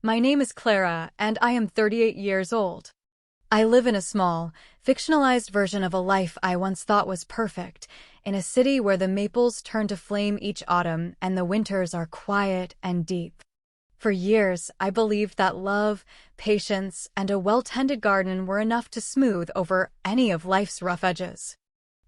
My name is Clara, and I am 38 years old. I live in a small, fictionalized version of a life I once thought was perfect, in a city where the maples turn to flame each autumn and the winters are quiet and deep. For years, I believed that love, patience, and a well-tended garden were enough to smooth over any of life's rough edges.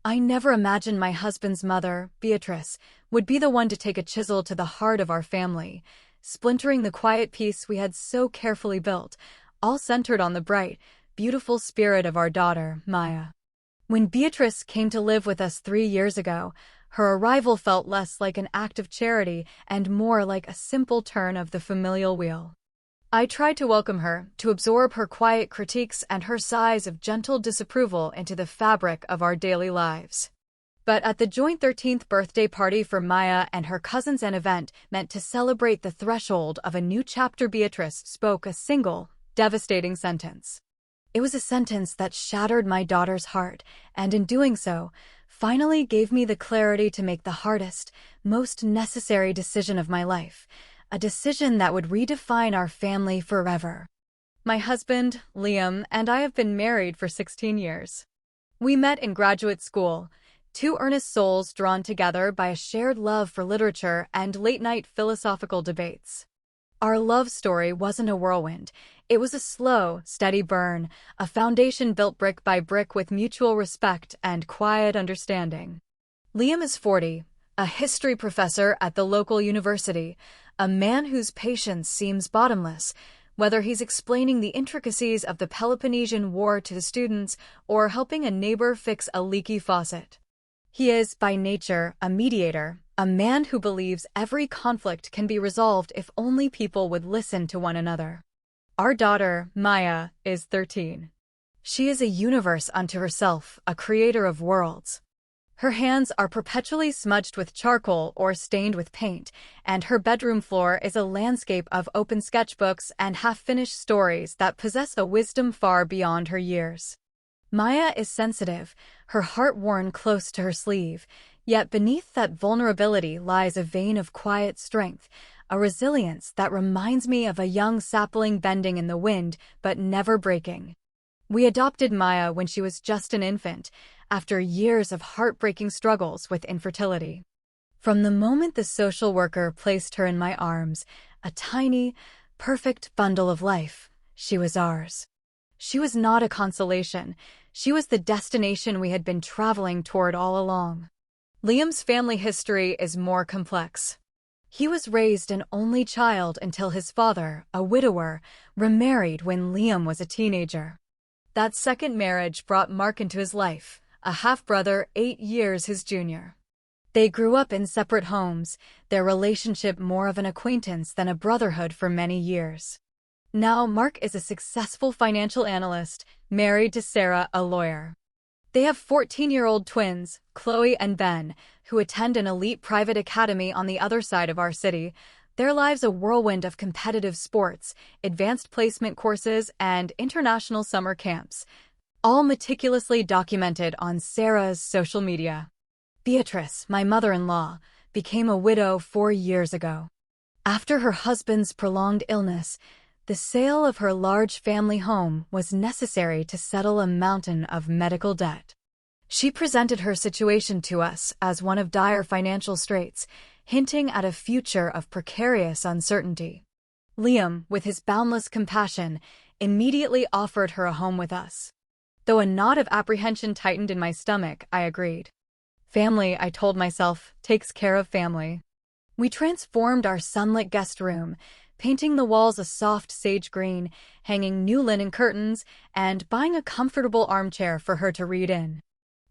I never imagined my husband's mother, Beatrice, would be the one to take a chisel to the heart of our family, splintering the quiet peace we had so carefully built, all centered on the bright, beautiful spirit of our daughter, Maya. When Beatrice came to live with us 3 years ago, her arrival felt less like an act of charity and more like a simple turn of the familial wheel. I tried to welcome her, to absorb her quiet critiques and her sighs of gentle disapproval into the fabric of our daily lives. But at the joint 13th birthday party for Maya and her cousins, an event meant to celebrate the threshold of a new chapter, Beatrice spoke a single, devastating sentence. It was a sentence that shattered my daughter's heart, and in doing so, finally gave me the clarity to make the hardest, most necessary decision of my life, a decision that would redefine our family forever. My husband, Liam, and I have been married for 16 years. We met in graduate school, two earnest souls drawn together by a shared love for literature and late-night philosophical debates. Our love story wasn't a whirlwind. It was a slow, steady burn, a foundation built brick by brick with mutual respect and quiet understanding. Liam is 40, a history professor at the local university, a man whose patience seems bottomless, whether he's explaining the intricacies of the Peloponnesian War to the students or helping a neighbor fix a leaky faucet. He is, by nature, a mediator, a man who believes every conflict can be resolved if only people would listen to one another. Our daughter, Maya, is 13. She is a universe unto herself, a creator of worlds. Her hands are perpetually smudged with charcoal or stained with paint, and her bedroom floor is a landscape of open sketchbooks and half-finished stories that possess a wisdom far beyond her years. Maya is sensitive, her heart worn close to her sleeve, yet beneath that vulnerability lies a vein of quiet strength, a resilience that reminds me of a young sapling bending in the wind but never breaking. We adopted Maya when she was just an infant, after years of heartbreaking struggles with infertility. From the moment the social worker placed her in my arms, a tiny, perfect bundle of life, she was ours. She was not a consolation. She was the destination we had been traveling toward all along. Liam's family history is more complex. He was raised an only child until his father, a widower, remarried when Liam was a teenager. That second marriage brought Mark into his life, a half-brother 8 years his junior. They grew up in separate homes, their relationship more of an acquaintance than a brotherhood for many years. Now Mark is a successful financial analyst, married to Sarah, a lawyer. They have 14-year-old twins, Chloe and Ben, who attend an elite private academy on the other side of our city, their lives a whirlwind of competitive sports, advanced placement courses, and international summer camps, all meticulously documented on Sarah's social media. Beatrice, my mother-in-law, became a widow 4 years ago. After her husband's prolonged illness, the sale of her large family home was necessary to settle a mountain of medical debt. She presented her situation to us as one of dire financial straits, hinting at a future of precarious uncertainty. Liam, with his boundless compassion, immediately offered her a home with us. Though a knot of apprehension tightened in my stomach, I agreed. Family, I told myself, takes care of family. We transformed our sunlit guest room, painting the walls a soft sage green, hanging new linen curtains, and buying a comfortable armchair for her to read in.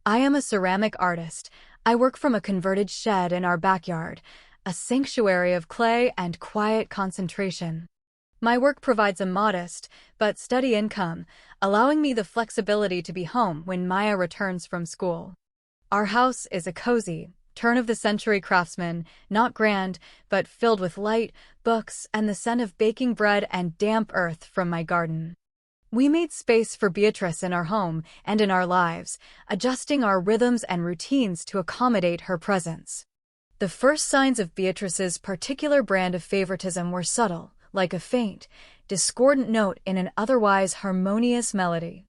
I am a ceramic artist. I work from a converted shed in our backyard, a sanctuary of clay and quiet concentration. My work provides a modest, but steady income, allowing me the flexibility to be home when Maya returns from school. Our house is a cozy, turn-of-the-century craftsman, not grand, but filled with light, books, and the scent of baking bread and damp earth from my garden. We made space for Beatrice in our home and in our lives, adjusting our rhythms and routines to accommodate her presence. The first signs of Beatrice's particular brand of favoritism were subtle, like a faint, discordant note in an otherwise harmonious melody.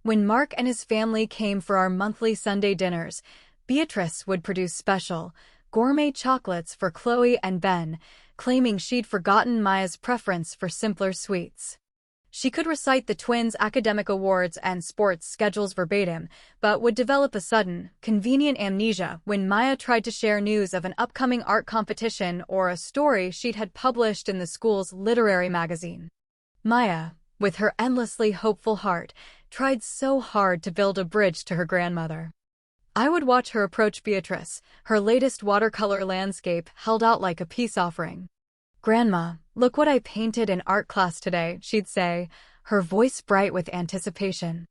When Mark and his family came for our monthly Sunday dinners, Beatrice would produce special, gourmet chocolates for Chloe and Ben, claiming she'd forgotten Maya's preference for simpler sweets. She could recite the twins' academic awards and sports schedules verbatim, but would develop a sudden, convenient amnesia when Maya tried to share news of an upcoming art competition or a story she'd had published in the school's literary magazine. Maya, with her endlessly hopeful heart, tried so hard to build a bridge to her grandmother. I would watch her approach Beatrice, her latest watercolor landscape held out like a peace offering. "Grandma, look what I painted in art class today," she'd say, her voice bright with anticipation.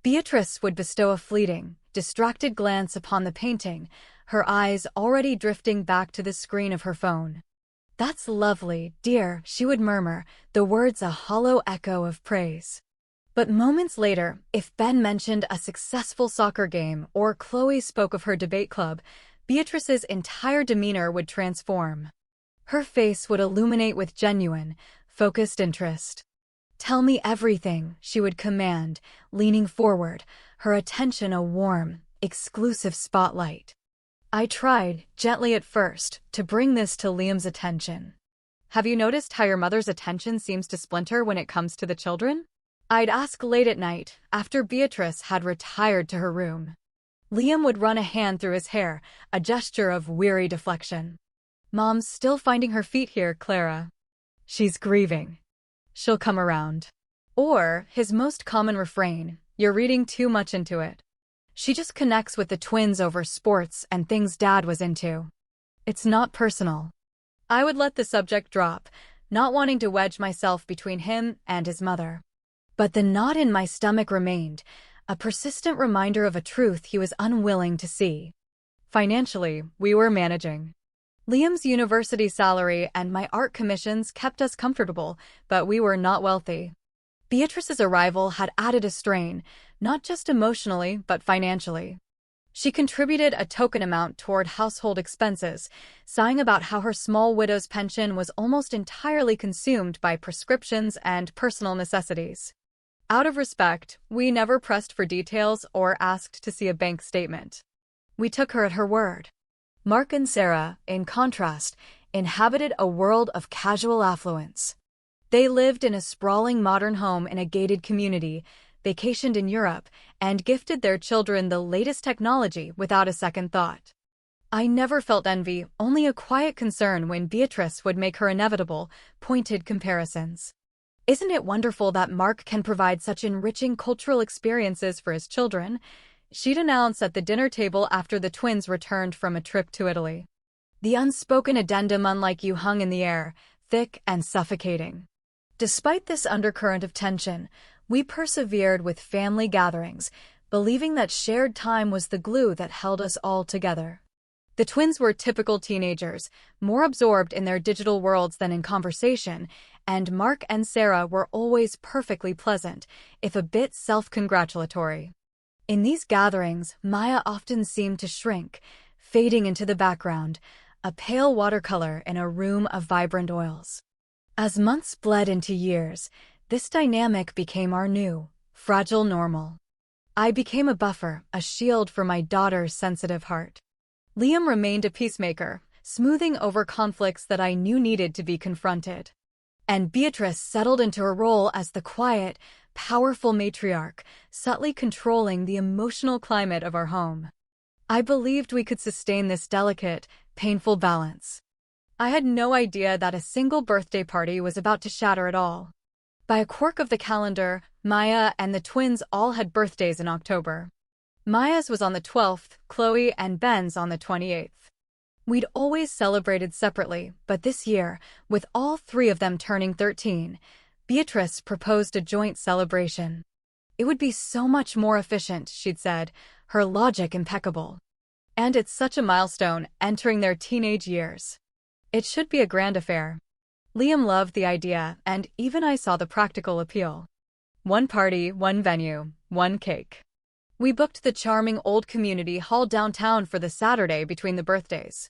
Beatrice would bestow a fleeting, distracted glance upon the painting, her eyes already drifting back to the screen of her phone. "That's lovely, dear," she would murmur, the words a hollow echo of praise. But moments later, if Ben mentioned a successful soccer game or Chloe spoke of her debate club, Beatrice's entire demeanor would transform. Her face would illuminate with genuine, focused interest. "Tell me everything," she would command, leaning forward, her attention a warm, exclusive spotlight. I tried, gently at first, to bring this to Liam's attention. "Have you noticed how your mother's attention seems to splinter when it comes to the children?" I'd ask late at night, after Beatrice had retired to her room. Liam would run a hand through his hair, a gesture of weary deflection. "Mom's still finding her feet here, Clara. She's grieving. She'll come around." Or, his most common refrain, "You're reading too much into it. She just connects with the twins over sports and things Dad was into. It's not personal." I would let the subject drop, not wanting to wedge myself between him and his mother. But the knot in my stomach remained, a persistent reminder of a truth he was unwilling to see. Financially, we were managing. Liam's university salary and my art commissions kept us comfortable, but we were not wealthy. Beatrice's arrival had added a strain, not just emotionally, but financially. She contributed a token amount toward household expenses, sighing about how her small widow's pension was almost entirely consumed by prescriptions and personal necessities. Out of respect, we never pressed for details or asked to see a bank statement. We took her at her word. Mark and Sarah, in contrast, inhabited a world of casual affluence. They lived in a sprawling modern home in a gated community, vacationed in Europe, and gifted their children the latest technology without a second thought. I never felt envy, only a quiet concern when Beatrice would make her inevitable, pointed comparisons. "Isn't it wonderful that Mark can provide such enriching cultural experiences for his children?" she'd announce at the dinner table after the twins returned from a trip to Italy. The unspoken addendum unlike you hung in the air, thick and suffocating. Despite this undercurrent of tension, we persevered with family gatherings, believing that shared time was the glue that held us all together. The twins were typical teenagers, more absorbed in their digital worlds than in conversation, and Mark and Sarah were always perfectly pleasant, if a bit self-congratulatory. In these gatherings, Maya often seemed to shrink, fading into the background, a pale watercolor in a room of vibrant oils. As months bled into years, this dynamic became our new, fragile normal. I became a buffer, a shield for my daughter's sensitive heart. Liam remained a peacemaker, smoothing over conflicts that I knew needed to be confronted. And Beatrice settled into her role as the quiet, powerful matriarch, subtly controlling the emotional climate of our home. I believed we could sustain this delicate, painful balance. I had no idea that a single birthday party was about to shatter it all. By a quirk of the calendar, Maya and the twins all had birthdays in October. Maya's was on the 12th, Chloe and Ben's on the 28th. We'd always celebrated separately, but this year, with all three of them turning 13, Beatrice proposed a joint celebration. It would be so much more efficient, she'd said, her logic impeccable. And it's such a milestone, entering their teenage years. It should be a grand affair. Liam loved the idea, and even I saw the practical appeal. One party, one venue, one cake. We booked the charming old community hall downtown for the Saturday between the birthdays.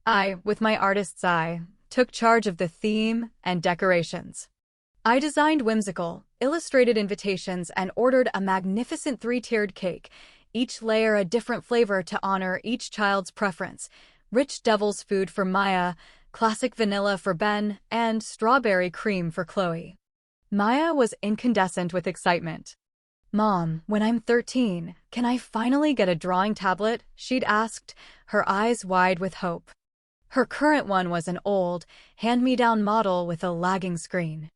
I, with my artist's eye, took charge of the theme and decorations. I designed whimsical, illustrated invitations and ordered a magnificent three-tiered cake, each layer a different flavor to honor each child's preference: rich devil's food for Maya, classic vanilla for Ben, and strawberry cream for Chloe. Maya was incandescent with excitement. "Mom, when I'm 13, can I finally get a drawing tablet?" she'd asked, her eyes wide with hope. Her current one was an old, hand-me-down model with a lagging screen.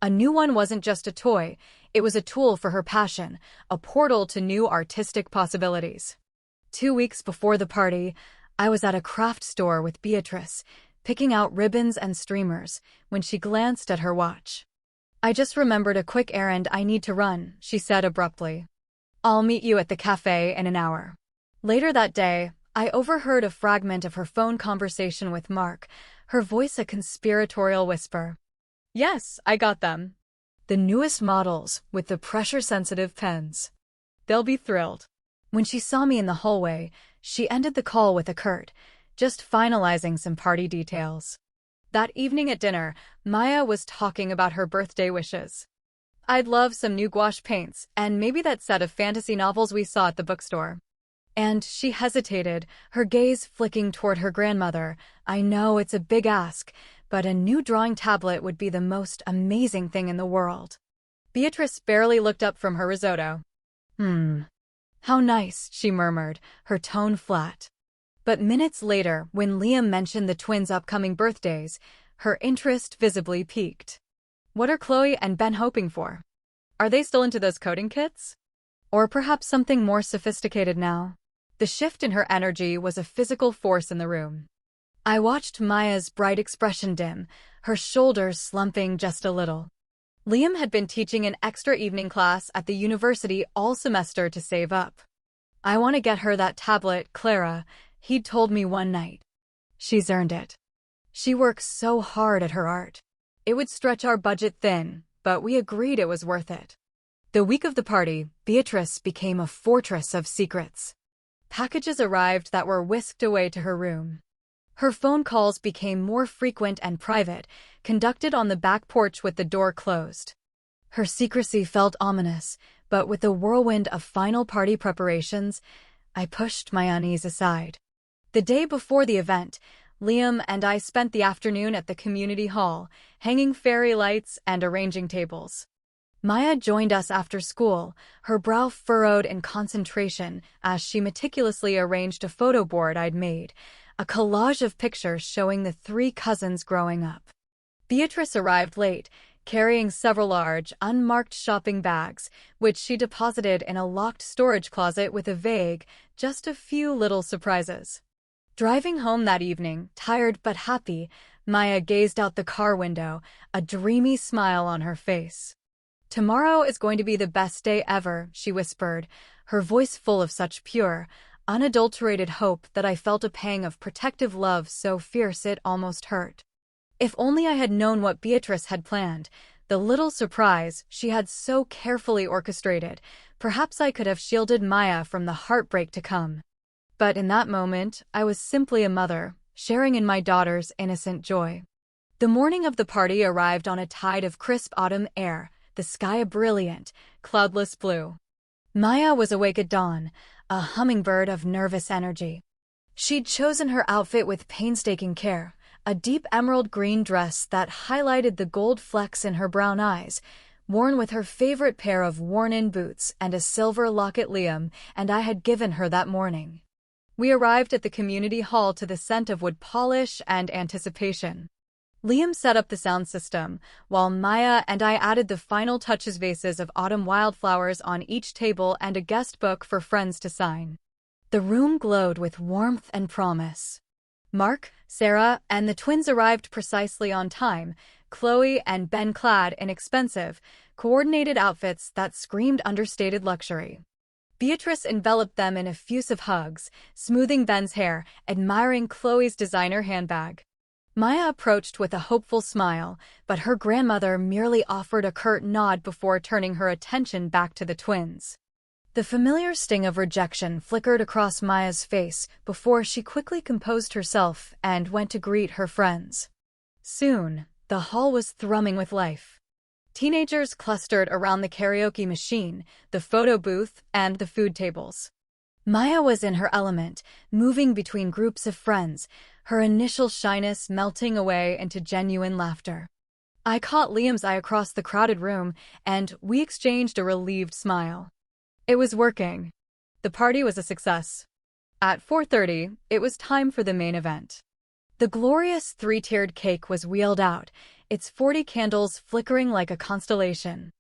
A new one wasn't just a toy, it was a tool for her passion, a portal to new artistic possibilities. 2 weeks before the party, I was at a craft store with Beatrice, picking out ribbons and streamers, when she glanced at her watch. "I just remembered a quick errand I need to run," she said abruptly. "I'll meet you at the cafe in an hour." Later that day, I overheard a fragment of her phone conversation with Mark, her voice a conspiratorial whisper. "Yes, I got them. The newest models, with the pressure-sensitive pens. They'll be thrilled." When she saw me in the hallway, she ended the call with a curt, "Just finalizing some party details." That evening at dinner, Maya was talking about her birthday wishes. "I'd love some new gouache paints, and maybe that set of fantasy novels we saw at the bookstore." And she hesitated, her gaze flicking toward her grandmother. "I know it's a big ask, but a new drawing tablet would be the most amazing thing in the world." Beatrice barely looked up from her risotto. How nice," she murmured, her tone flat. But minutes later, when Liam mentioned the twins' upcoming birthdays, her interest visibly peaked. "What are Chloe and Ben hoping for? Are they still into those coding kits? Or perhaps something more sophisticated now?" The shift in her energy was a physical force in the room. I watched Maya's bright expression dim, her shoulders slumping just a little. Liam had been teaching an extra evening class at the university all semester to save up. "I want to get her that tablet, Clara," he'd told me one night. "She's earned it. She works so hard at her art. It would stretch our budget thin, but we agreed it was worth it." The week of the party, Beatrice became a fortress of secrets. Packages arrived that were whisked away to her room. Her phone calls became more frequent and private, conducted on the back porch with the door closed. Her secrecy felt ominous, but with the whirlwind of final party preparations, I pushed my unease aside. The day before the event, Liam and I spent the afternoon at the community hall, hanging fairy lights and arranging tables. Maya joined us after school, her brow furrowed in concentration as she meticulously arranged a photo board I'd made, a collage of pictures showing the 3 cousins growing up. Beatrice arrived late, carrying several large, unmarked shopping bags, which she deposited in a locked storage closet with a vague, "just a few little surprises." Driving home that evening, tired but happy, Maya gazed out the car window, a dreamy smile on her face. "Tomorrow is going to be the best day ever," she whispered, her voice full of such pure, unadulterated hope that I felt a pang of protective love so fierce it almost hurt. If only I had known what Beatrice had planned, the little surprise she had so carefully orchestrated, perhaps I could have shielded Maya from the heartbreak to come. But in that moment, I was simply a mother, sharing in my daughter's innocent joy. The morning of the party arrived on a tide of crisp autumn air, the sky a brilliant, cloudless blue. Maya was awake at dawn, a hummingbird of nervous energy. She'd chosen her outfit with painstaking care, a deep emerald green dress that highlighted the gold flecks in her brown eyes, worn with her favorite pair of worn-in boots and a silver locket Liam and I had given her that morning. We arrived at the community hall to the scent of wood polish and anticipation. Liam set up the sound system, while Maya and I added the final touches: vases of autumn wildflowers on each table and a guest book for friends to sign. The room glowed with warmth and promise. Mark, Sarah, and the twins arrived precisely on time, Chloe and Ben clad in expensive, coordinated outfits that screamed understated luxury. Beatrice enveloped them in effusive hugs, smoothing Ben's hair, admiring Chloe's designer handbag. Maya approached with a hopeful smile, but her grandmother merely offered a curt nod before turning her attention back to the twins. The familiar sting of rejection flickered across Maya's face before she quickly composed herself and went to greet her friends. Soon, the hall was thrumming with life. Teenagers clustered around the karaoke machine, the photo booth, and the food tables. Maya was in her element, moving between groups of friends, her initial shyness melting away into genuine laughter. I caught Liam's eye across the crowded room, and we exchanged a relieved smile. It was working. The party was a success. At 4:30, it was time for the main event. The glorious three-tiered cake was wheeled out, its 40 candles flickering like a constellation.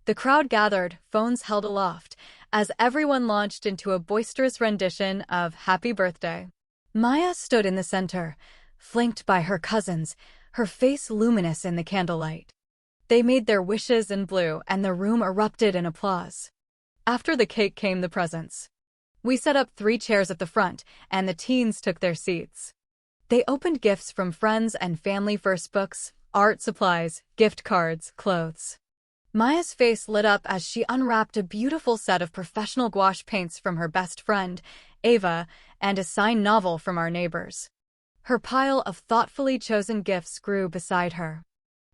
The crowd gathered, phones held aloft, as everyone launched into a boisterous rendition of Happy Birthday. Maya stood in the center, flanked by her cousins, her face luminous in the candlelight. They made their wishes in blue, and the room erupted in applause. After the cake came the presents. We set up 3 chairs at the front, and the teens took their seats. They opened gifts from friends and family, first books, art supplies, gift cards, clothes. Maya's face lit up as she unwrapped a beautiful set of professional gouache paints from her best friend, Ava, and a signed novel from our neighbors. Her pile of thoughtfully chosen gifts grew beside her.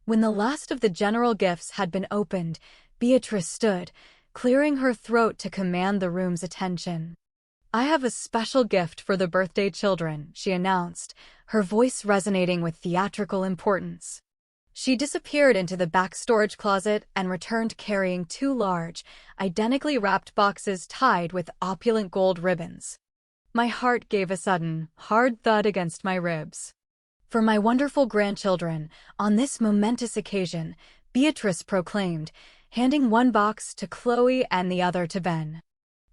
When the last of the general gifts had been opened, Beatrice stood, clearing her throat to command the room's attention. "I have a special gift for the birthday children," she announced, her voice resonating with theatrical importance. She disappeared into the back storage closet and returned carrying 2 large, identically wrapped boxes tied with opulent gold ribbons. My heart gave a sudden, hard thud against my ribs. "For my wonderful grandchildren, on this momentous occasion," Beatrice proclaimed, handing one box to Chloe and the other to Ben.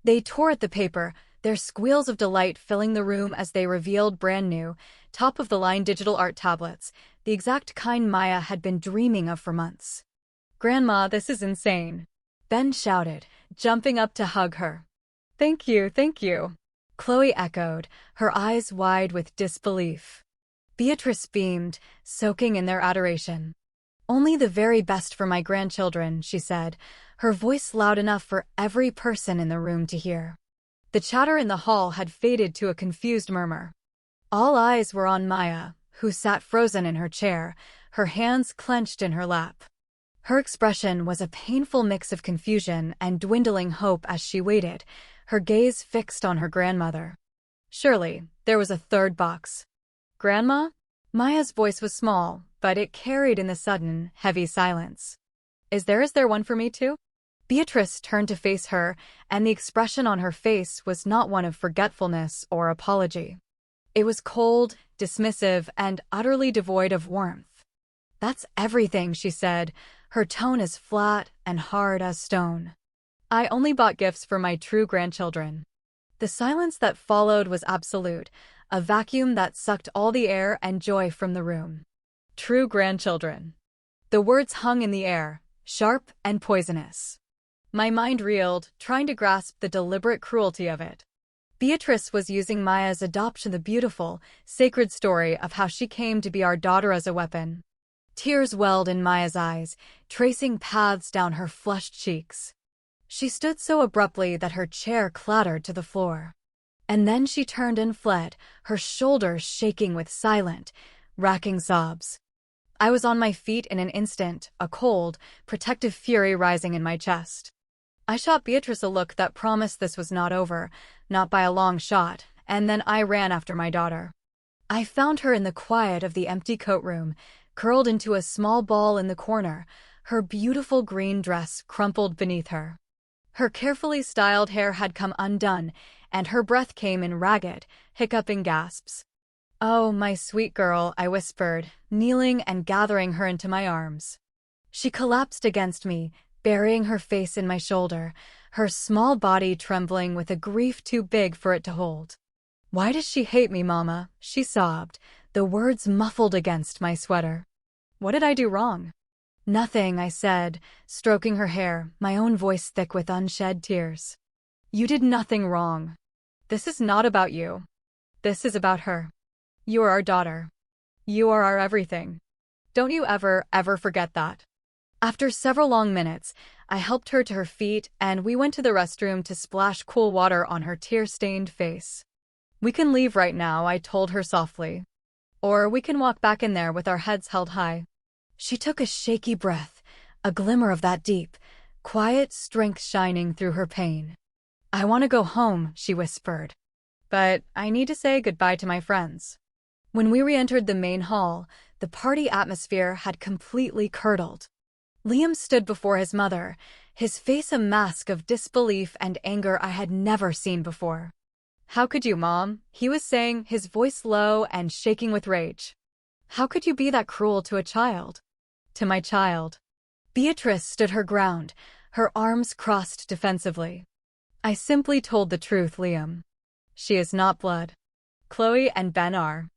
They tore at the paper, their squeals of delight filling the room as they revealed brand new, top-of-the-line digital art tablets, the exact kind Maya had been dreaming of for months. "Grandma, this is insane," Ben shouted, jumping up to hug her. Thank you," Chloe echoed, her eyes wide with disbelief. Beatrice beamed, soaking in their adoration. "Only the very best for my grandchildren," she said, her voice loud enough for every person in the room to hear. The chatter in the hall had faded to a confused murmur. All eyes were on Maya, who sat frozen in her chair, her hands clenched in her lap. Her expression was a painful mix of confusion and dwindling hope as she waited, her gaze fixed on her grandmother. Surely, there was a 3rd box. "Grandma?" Maya's voice was small, but it carried in the sudden, heavy silence. Is there one for me too?" Beatrice turned to face her, and the expression on her face was not one of forgetfulness or apology. It was cold, dismissive, and utterly devoid of warmth. "That's everything," she said, her tone as flat and hard as stone. "I only bought gifts for my true grandchildren." The silence that followed was absolute, a vacuum that sucked all the air and joy from the room. True grandchildren. The words hung in the air, sharp and poisonous. My mind reeled, trying to grasp the deliberate cruelty of it. Beatrice was using Maya's adoption, the beautiful, sacred story of how she came to be our daughter, as a weapon. Tears welled in Maya's eyes, tracing paths down her flushed cheeks. She stood so abruptly that her chair clattered to the floor. And then she turned and fled, her shoulders shaking with silent, racking sobs. I was on my feet in an instant, a cold, protective fury rising in my chest. I shot Beatrice a look that promised this was not over, not by a long shot, and then I ran after my daughter. I found her in the quiet of the empty coat room, curled into a small ball in the corner, her beautiful green dress crumpled beneath her. Her carefully styled hair had come undone, and her breath came in ragged, hiccuping gasps. "Oh, my sweet girl," I whispered, kneeling and gathering her into my arms. She collapsed against me, burying her face in my shoulder, her small body trembling with a grief too big for it to hold. "Why does she hate me, Mama?" she sobbed, the words muffled against my sweater. "What did I do wrong?" "Nothing," I said, stroking her hair, my own voice thick with unshed tears. "You did nothing wrong. This is not about you. This is about her. You are our daughter. You are our everything. Don't you ever forget that." After several long minutes, I helped her to her feet and we went to the restroom to splash cool water on her tear-stained face. "We can leave right now," I told her softly. Or we can walk back in there with our heads held high. She took a shaky breath, a glimmer of that deep, quiet strength shining through her pain. I want to go home, she whispered. But I need to say goodbye to my friends. When we re-entered the main hall, the party atmosphere had completely curdled. Liam stood before his mother, his face a mask of disbelief and anger I had never seen before. How could you, Mom? He was saying, his voice low and shaking with rage. How could you be that cruel to a child? To my child. Beatrice stood her ground, her arms crossed defensively. I simply told the truth, Liam. She is not blood. Chloe and Ben are.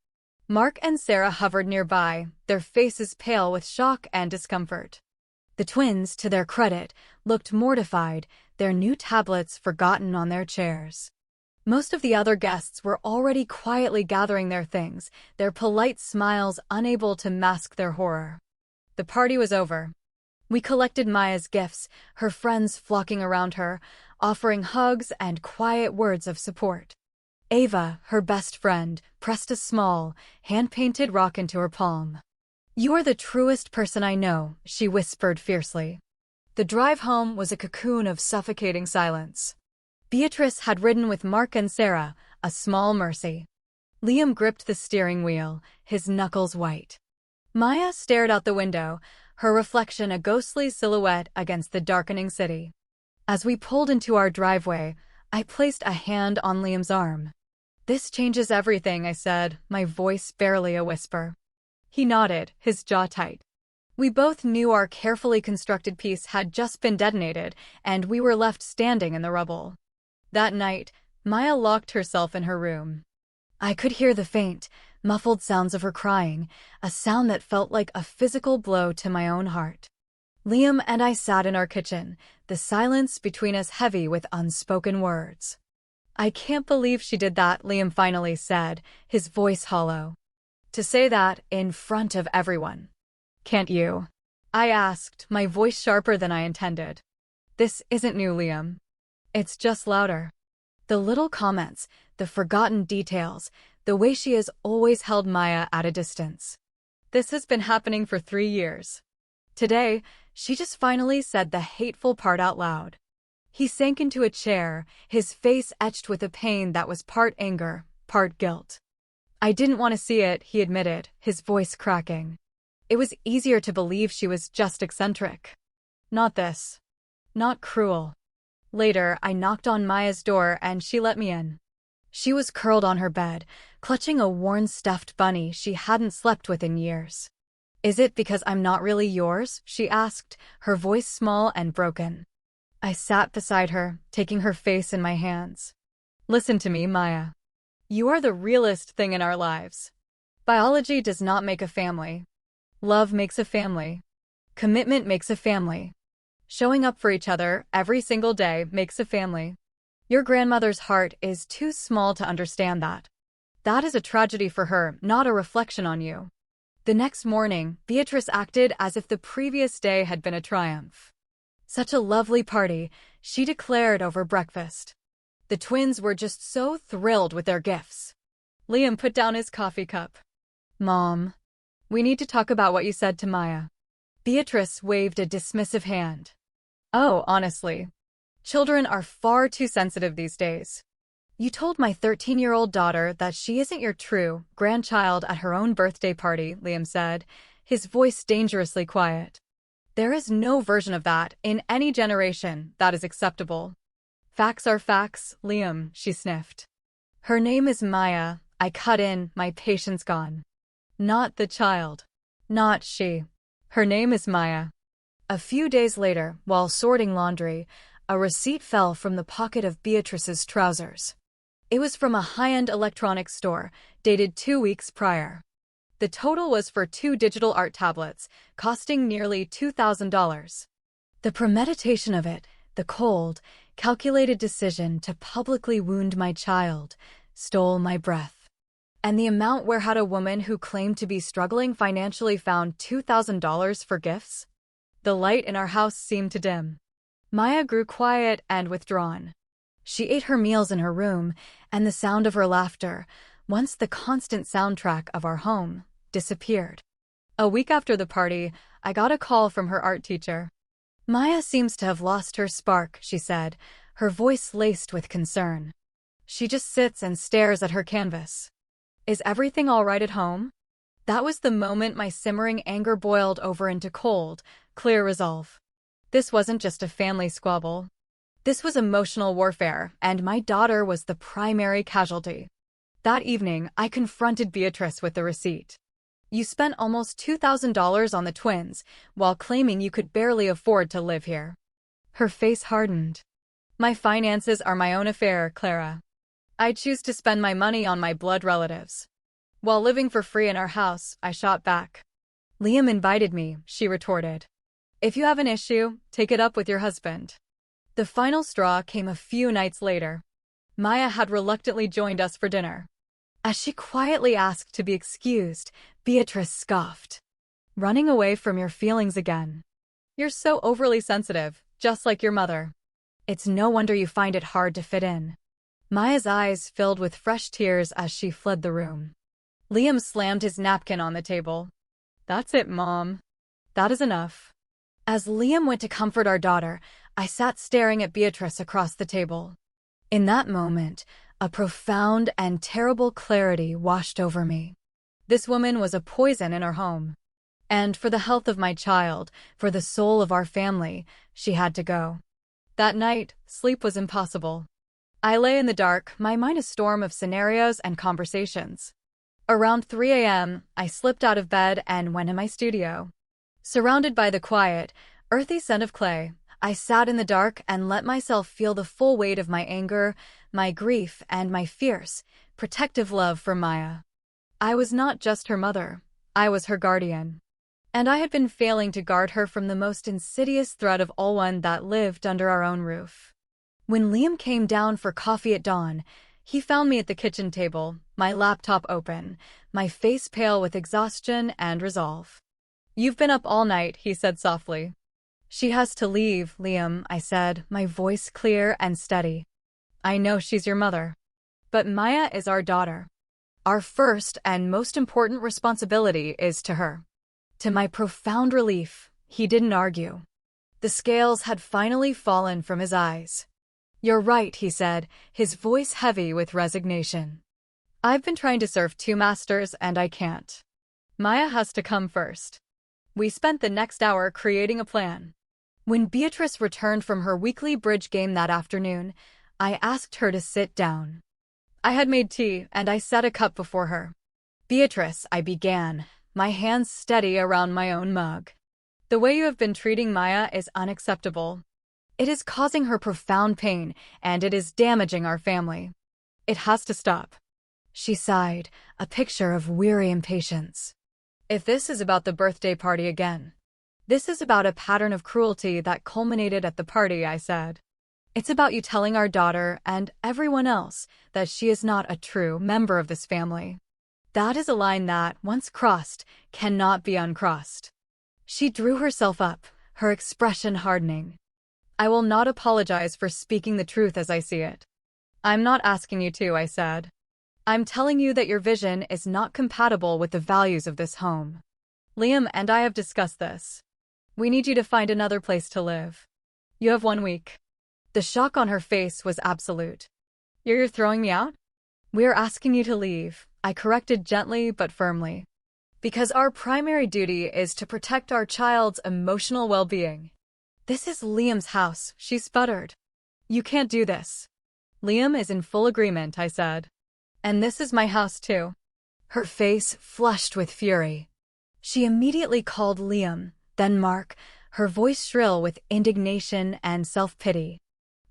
Mark and Sarah hovered nearby, their faces pale with shock and discomfort. The twins, to their credit, looked mortified, their new tablets forgotten on their chairs. Most of the other guests were already quietly gathering their things, their polite smiles unable to mask their horror. The party was over. We collected Maya's gifts, her friends flocking around her, offering hugs and quiet words of support. Ava, her best friend, pressed a small, hand-painted rock into her palm. You are the truest person I know, she whispered fiercely. The drive home was a cocoon of suffocating silence. Beatrice had ridden with Mark and Sarah, a small mercy. Liam gripped the steering wheel, his knuckles white. Maya stared out the window, her reflection a ghostly silhouette against the darkening city. As we pulled into our driveway, I placed a hand on Liam's arm. This changes everything, I said, my voice barely a whisper. He nodded, his jaw tight. We both knew our carefully constructed piece had just been detonated, and we were left standing in the rubble. That night, Maya locked herself in her room. I could hear the faint, muffled sounds of her crying, a sound that felt like a physical blow to my own heart. Liam and I sat in our kitchen, the silence between us heavy with unspoken words. I can't believe she did that, Liam finally said, his voice hollow. To say that in front of everyone. Can't you? I asked, my voice sharper than I intended. This isn't new, Liam. It's just louder. The little comments, the forgotten details, the way she has always held Maya at a distance. This has been happening for 3 years. Today, she just finally said the hateful part out loud. He sank into a chair, his face etched with a pain that was part anger, part guilt. I didn't want to see it, he admitted, his voice cracking. It was easier to believe she was just eccentric. Not this. Not cruel. Later, I knocked on Maya's door and she let me in. She was curled on her bed, clutching a worn stuffed bunny she hadn't slept with in years. Is it because I'm not really yours? She asked, her voice small and broken. I sat beside her, taking her face in my hands. Listen to me, Maya. You are the realest thing in our lives. Biology does not make a family. Love makes a family. Commitment makes a family. Showing up for each other every single day makes a family. Your grandmother's heart is too small to understand that. That is a tragedy for her, not a reflection on you. The next morning, Beatrice acted as if the previous day had been a triumph. Such a lovely party, she declared over breakfast. The twins were just so thrilled with their gifts. Liam put down his coffee cup. Mom, we need to talk about what you said to Maya. Beatrice waved a dismissive hand. Oh, honestly. Children are far too sensitive these days. You told my 13-year-old daughter that she isn't your true grandchild at her own birthday party, Liam said, his voice dangerously quiet. There is no version of that in any generation that is acceptable. Facts are facts, Liam, she sniffed. Her name is Maya, I cut in, my patience gone. Not the child. Not she. Her name is Maya. A few days later, while sorting laundry, a receipt fell from the pocket of Beatrice's trousers. It was from a high-end electronics store, dated 2 weeks prior. The total was for 2 digital art tablets, costing nearly $2,000. The premeditation of it, the cold, calculated decision to publicly wound my child, stole my breath. And the amount where had a woman who claimed to be struggling financially found $2,000 for gifts? The light in our house seemed to dim. Maya grew quiet and withdrawn. She ate her meals in her room, and the sound of her laughter, once the constant soundtrack of our home, disappeared. A week after the party, I got a call from her art teacher. "Maya seems to have lost her spark," she said, her voice laced with concern. "She just sits and stares at her canvas. Is everything all right at home?" That was the moment my simmering anger boiled over into cold, clear resolve. This wasn't just a family squabble. This was emotional warfare, and my daughter was the primary casualty. That evening, I confronted Beatrice with the receipt. "You spent almost $2,000 on the twins, while claiming you could barely afford to live here." Her face hardened. "My finances are my own affair, Clara. I choose to spend my money on my blood relatives." While living for free in our house, I shot back. "Liam invited me," she retorted. "If you have an issue, take it up with your husband." The final straw came a few nights later. Maya had reluctantly joined us for dinner. As she quietly asked to be excused, Beatrice scoffed. "Running away from your feelings again. You're so overly sensitive, just like your mother. It's no wonder you find it hard to fit in." Maya's eyes filled with fresh tears as she fled the room. Liam slammed his napkin on the table. "That's it, Mom. That is enough." As Liam went to comfort our daughter, I sat staring at Beatrice across the table. In that moment, a profound and terrible clarity washed over me. This woman was a poison in our home. And for the health of my child, for the soul of our family, she had to go. That night, sleep was impossible. I lay in the dark, my mind a storm of scenarios and conversations. Around 3 a.m., I slipped out of bed and went in my studio. Surrounded by the quiet, earthy scent of clay, I sat in the dark and let myself feel the full weight of my anger, my grief, and my fierce, protective love for Maya. I was not just her mother, I was her guardian. And I had been failing to guard her from the most insidious threat of all, one that lived under our own roof. When Liam came down for coffee at dawn, he found me at the kitchen table, my laptop open, my face pale with exhaustion and resolve. "You've been up all night," he said softly. "She has to leave, Liam," I said, my voice clear and steady. "I know she's your mother. But Maya is our daughter. Our first and most important responsibility is to her." To my profound relief, he didn't argue. The scales had finally fallen from his eyes. "You're right," he said, his voice heavy with resignation. "I've been trying to serve two masters and I can't. Maya has to come first." We spent the next hour creating a plan. When Beatrice returned from her weekly bridge game that afternoon, I asked her to sit down. I had made tea and I set a cup before her. "Beatrice," I began, my hands steady around my own mug. "The way you have been treating Maya is unacceptable. It is causing her profound pain, and it is damaging our family. It has to stop." She sighed, a picture of weary impatience. "If this is about the birthday party again, this is about a pattern of cruelty that culminated at the party," I said. "It's about you telling our daughter and everyone else that she is not a true member of this family. That is a line that, once crossed, cannot be uncrossed." She drew herself up, her expression hardening. "I will not apologize for speaking the truth as I see it." "I'm not asking you to," I said. "I'm telling you that your vision is not compatible with the values of this home. Liam and I have discussed this. We need you to find another place to live. You have 1 week." The shock on her face was absolute. You're throwing me out?" "We're asking you to leave," I corrected gently but firmly. "Because our primary duty is to protect our child's emotional well-being." "This is Liam's house," she sputtered. "You can't do this." "Liam is in full agreement," I said. "And this is my house too." Her face flushed with fury. She immediately called Liam, then Mark, her voice shrill with indignation and self-pity.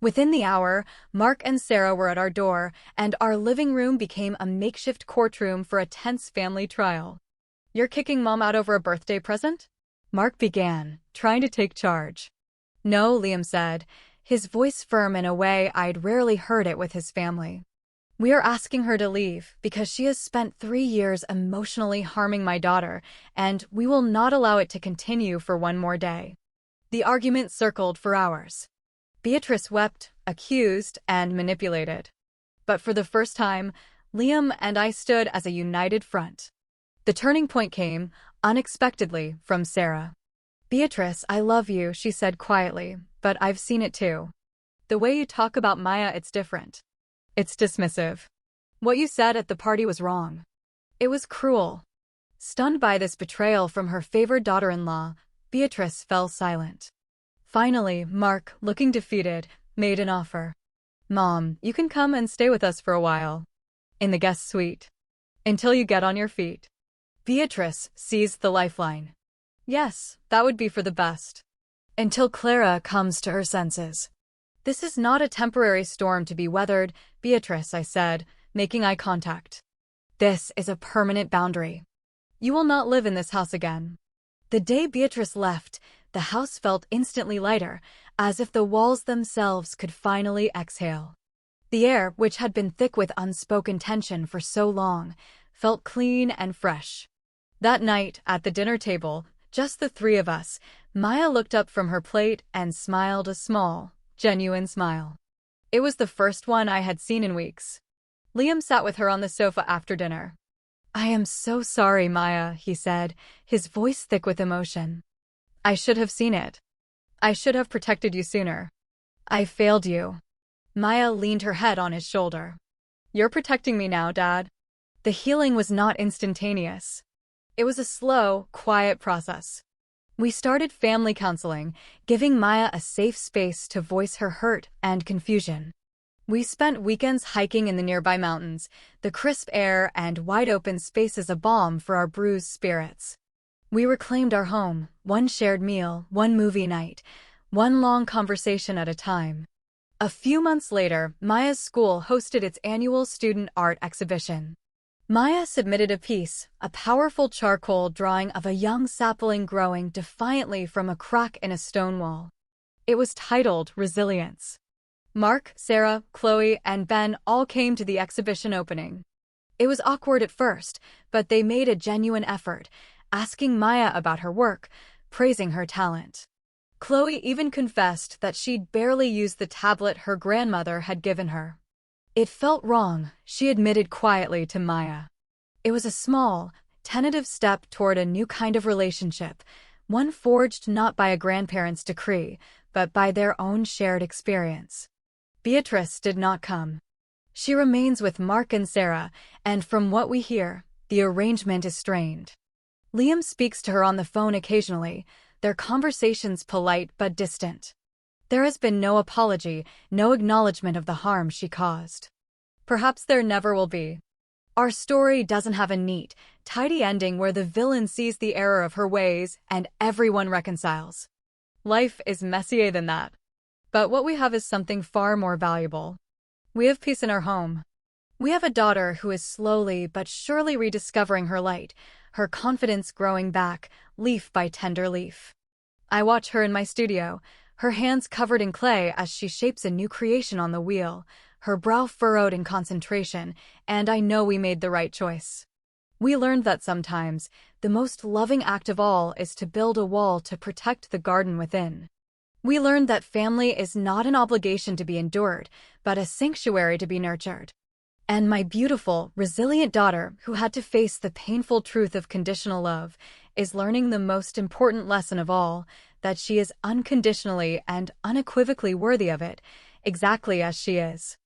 Within the hour, Mark and Sarah were at our door, and our living room became a makeshift courtroom for a tense family trial. "You're kicking Mom out over a birthday present?" Mark began, trying to take charge. "No," Liam said, his voice firm in a way I'd rarely heard it with his family. "We are asking her to leave because she has spent 3 years emotionally harming my daughter, and we will not allow it to continue for one more day." The argument circled for hours. Beatrice wept, accused, and manipulated. But for the first time, Liam and I stood as a united front. The turning point came, unexpectedly, from Sarah. "Beatrice, I love you," she said quietly, "but I've seen it too. The way you talk about Maya, it's different. It's dismissive. What you said at the party was wrong. It was cruel." Stunned by this betrayal from her favored daughter-in-law, Beatrice fell silent. Finally, Mark, looking defeated, made an offer. "Mom, you can come and stay with us for a while. In the guest suite. Until you get on your feet." Beatrice seized the lifeline. "Yes, that would be for the best. Until Clara comes to her senses." "This is not a temporary storm to be weathered, Beatrice," I said, making eye contact. "This is a permanent boundary. You will not live in this house again." The day Beatrice left, the house felt instantly lighter, as if the walls themselves could finally exhale. The air, which had been thick with unspoken tension for so long, felt clean and fresh. That night, at the dinner table, just the three of us, Maya looked up from her plate and smiled a small, genuine smile. It was the first one I had seen in weeks. Liam sat with her on the sofa after dinner. "I am so sorry, Maya," he said, his voice thick with emotion. "I should have seen it. I should have protected you sooner. I failed you." Maya leaned her head on his shoulder. "You're protecting me now, Dad." The healing was not instantaneous. It was a slow, quiet process. We started family counseling, giving Maya a safe space to voice her hurt and confusion. We spent weekends hiking in the nearby mountains, the crisp air and wide-open spaces a balm for our bruised spirits. We reclaimed our home, one shared meal, one movie night, one long conversation at a time. A few months later, Maya's school hosted its annual student art exhibition. Maya submitted a piece, a powerful charcoal drawing of a young sapling growing defiantly from a crack in a stone wall. It was titled Resilience. Mark, Sarah, Chloe, and Ben all came to the exhibition opening. It was awkward at first, but they made a genuine effort, asking Maya about her work, praising her talent. Chloe even confessed that she'd barely used the tablet her grandmother had given her. "It felt wrong," she admitted quietly to Maya. It was a small, tentative step toward a new kind of relationship, one forged not by a grandparent's decree, but by their own shared experience. Beatrice did not come. She remains with Mark and Sarah, and from what we hear, the arrangement is strained. Liam speaks to her on the phone occasionally, their conversations polite but distant. There has been no apology, no acknowledgement of the harm she caused. Perhaps there never will be. Our story doesn't have a neat, tidy ending where the villain sees the error of her ways and everyone reconciles. Life is messier than that. But what we have is something far more valuable. We have peace in our home. We have a daughter who is slowly but surely rediscovering her light, her confidence growing back, leaf by tender leaf. I watch her in my studio, her hands covered in clay as she shapes a new creation on the wheel, her brow furrowed in concentration, and I know we made the right choice. We learned that sometimes, the most loving act of all is to build a wall to protect the garden within. We learned that family is not an obligation to be endured, but a sanctuary to be nurtured. And my beautiful, resilient daughter, who had to face the painful truth of conditional love, is learning the most important lesson of all, that she is unconditionally and unequivocally worthy of it, exactly as she is.